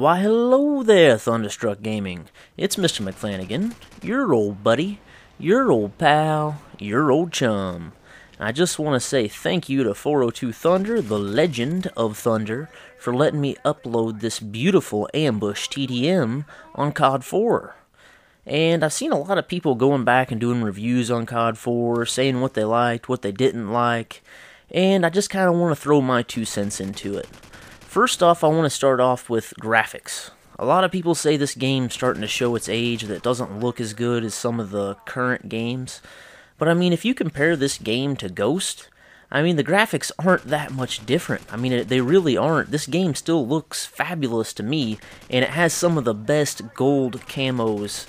Why, hello there, Thunderstruck Gaming. It's Mr. McFlanagan, your old buddy, your old pal, your old chum. I just want to say thank you to 402 Thunder, the legend of Thunder, for letting me upload this beautiful Ambush TDM on COD 4. And I've seen a lot of people going back and doing reviews on COD 4, saying what they liked, what they didn't like, and I just kind of want to throw my 2 cents into it. First off, I want to start off with graphics. A lot of people say this game's starting to show its age, that it doesn't look as good as some of the current games. But I mean, if you compare this game to Ghost, I mean, the graphics aren't that much different. I mean, they really aren't. This game still looks fabulous to me, and it has some of the best gold camos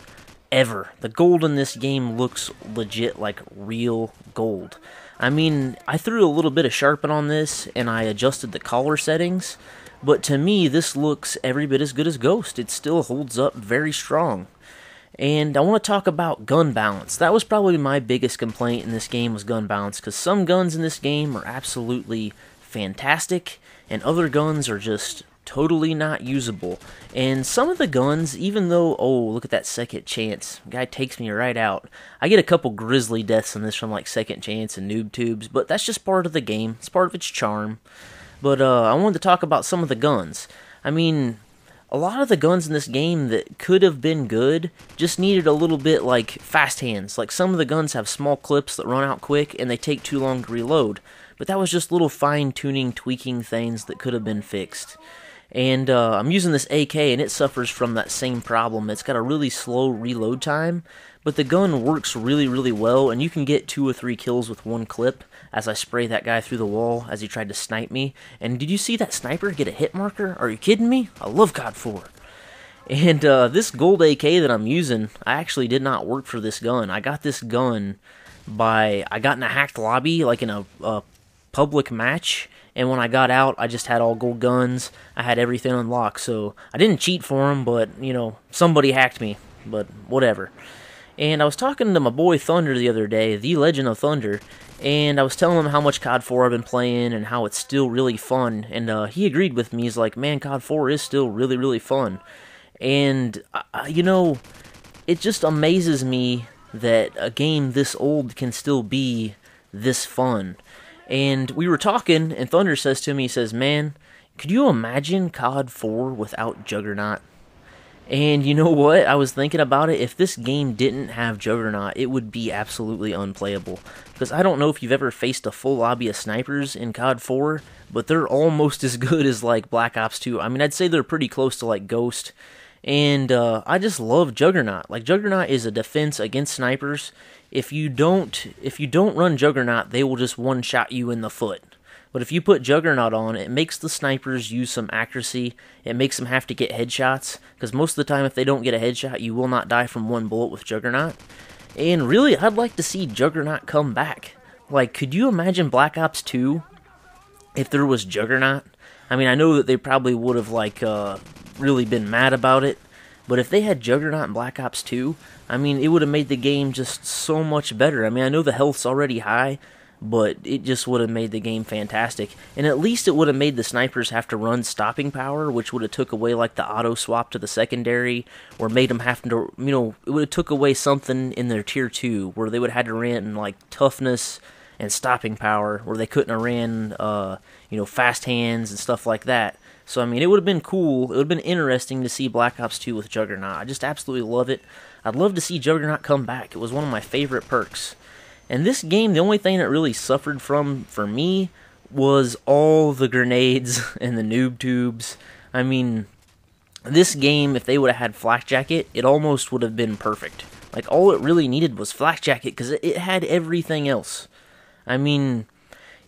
ever. The gold in this game looks legit like real gold. I mean, I threw a little bit of sharpen on this, and I adjusted the color settings, but to me, this looks every bit as good as Ghost. It still holds up very strong. And I want to talk about gun balance. That was probably my biggest complaint in this game, was gun balance, because some guns in this game are absolutely fantastic, and other guns are just totally not usable. And some of the guns, even though, oh, look at that second chance, guy takes me right out. I get a couple grisly deaths in this from like second chance and noob tubes, but that's just part of the game. It's part of its charm. But I wanted to talk about some of the guns. I mean, a lot of the guns in this game that could have been good just needed a little bit like fast hands. Like some of the guns have small clips that run out quick and they take too long to reload. But that was just little fine-tuning, tweaking things that could have been fixed. And I'm using this AK, and it suffers from that same problem. It's got a really slow reload time, but the gun works really, really well, and you can get 2 or 3 kills with one clip as I spray that guy through the wall as he tried to snipe me. And did you see that sniper get a hit marker? Are you kidding me? I love COD 4. And this gold AK that I'm using, I actually did not work for this gun. I got this gun I got in a hacked lobby, like in a public match, and when I got out, I just had all gold guns. I had everything unlocked, so I didn't cheat for them, but, you know, somebody hacked me, but whatever. And I was talking to my boy Thunder the other day, the Legend of Thunder, and I was telling him how much COD 4 I've been playing and how it's still really fun, and he agreed with me. He's like, man, COD 4 is still really, really fun. And, you know, it just amazes me that a game this old can still be this fun. And we were talking, and Thunder says to me, he says, man, could you imagine COD 4 without Juggernaut? And you know what? I was thinking about it. If this game didn't have Juggernaut, it would be absolutely unplayable. Because I don't know if you've ever faced a full lobby of snipers in COD 4, but they're almost as good as like Black Ops 2. I mean, I'd say they're pretty close to like Ghost. And I just love Juggernaut. Like, Juggernaut is a defense against snipers. If you don't run Juggernaut, they will just one-shot you in the foot. But if you put Juggernaut on, it makes the snipers use some accuracy. It makes them have to get headshots, because most of the time if they don't get a headshot, you will not die from one bullet with Juggernaut. And really, I'd like to see Juggernaut come back. Like, could you imagine Black Ops 2 if there was Juggernaut? I mean, I know that they probably would have, like, really been mad about it, but if they had Juggernaut in Black Ops 2, I mean, it would have made the game just so much better. I mean, I know the health's already high, but it just would have made the game fantastic. And at least it would have made the snipers have to run stopping power, which would have took away, like, the auto swap to the secondary, or made them have to, you know, it would have took away something in their tier 2, where they would have had to run, like, toughness and stopping power, where they couldn't have ran, you know, fast hands and stuff like that. So, I mean, it would have been cool. It would have been interesting to see Black Ops 2 with Juggernaut. I just absolutely love it. I'd love to see Juggernaut come back. It was one of my favorite perks. And this game, the only thing that really suffered from, for me, was all the grenades and the noob tubes. I mean, this game, if they would have had Flak Jacket, it almost would have been perfect. Like, all it really needed was Flak Jacket, because it had everything else. I mean,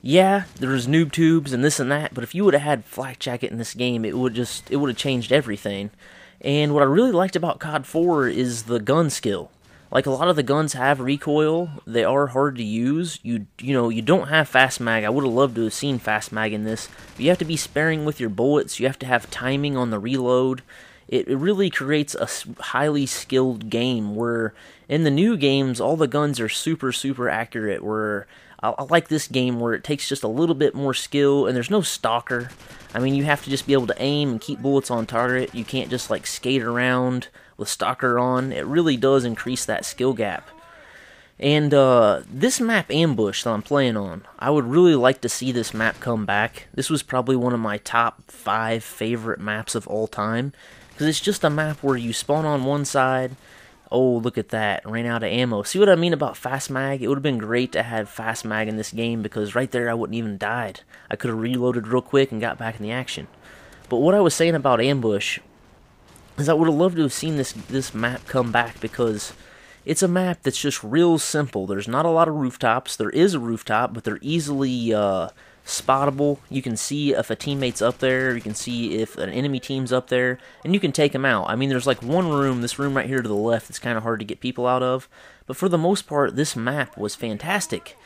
yeah, there was noob tubes and this and that, but if you would have had Flak Jacket in this game, it would have changed everything. And what I really liked about COD 4 is the gun skill. Like, a lot of the guns have recoil. They are hard to use. You know, you don't have fast mag. I would have loved to have seen fast mag in this. But you have to be sparing with your bullets. You have to have timing on the reload. It really creates a highly skilled game where in the new games, all the guns are super, super accurate, where I like this game where it takes just a little bit more skill, and there's no stalker. I mean, you have to just be able to aim and keep bullets on target. You can't just like skate around with stalker on. It really does increase that skill gap. And this map, Ambush, that I'm playing on, I would really like to see this map come back. This was probably one of my top 5 favorite maps of all time, because it's just a map where you spawn on one side. Oh, look at that, ran out of ammo. See what I mean about fast mag? It would have been great to have fast mag in this game, because right there I wouldn't even died. I could have reloaded real quick and got back in the action. But what I was saying about Ambush is I would have loved to have seen this map come back, because it's a map that's just real simple. There's not a lot of rooftops. There is a rooftop, but they're easily spottable. You can see if a teammate's up there. You can see if an enemy team's up there, and you can take them out. I mean, there's like one room, this room right here to the left, it's kind of hard to get people out of. But for the most part, this map was fantastic.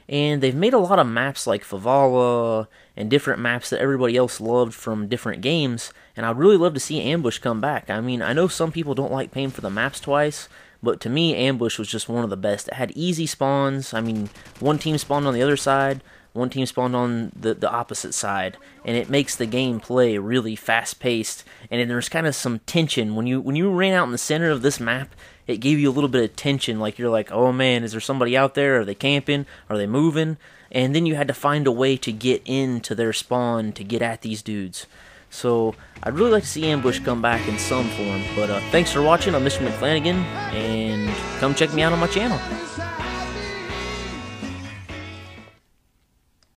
And they've made a lot of maps like Favala and different maps that everybody else loved from different games, and I'd really love to see Ambush come back. I mean, I know some people don't like paying for the maps twice, but to me, Ambush was just one of the best. It had easy spawns. I mean, one team spawned on the other side, one team spawned on the opposite side, and it makes the game play really fast-paced, and then there's kind of some tension. When you ran out in the center of this map, it gave you a little bit of tension, like you're like, oh man, is there somebody out there? Are they camping? Are they moving? And then you had to find a way to get into their spawn to get at these dudes. So I'd really like to see Ambush come back in some form. But thanks for watching. I'm Mr. McFlanagan, and come check me out on my channel.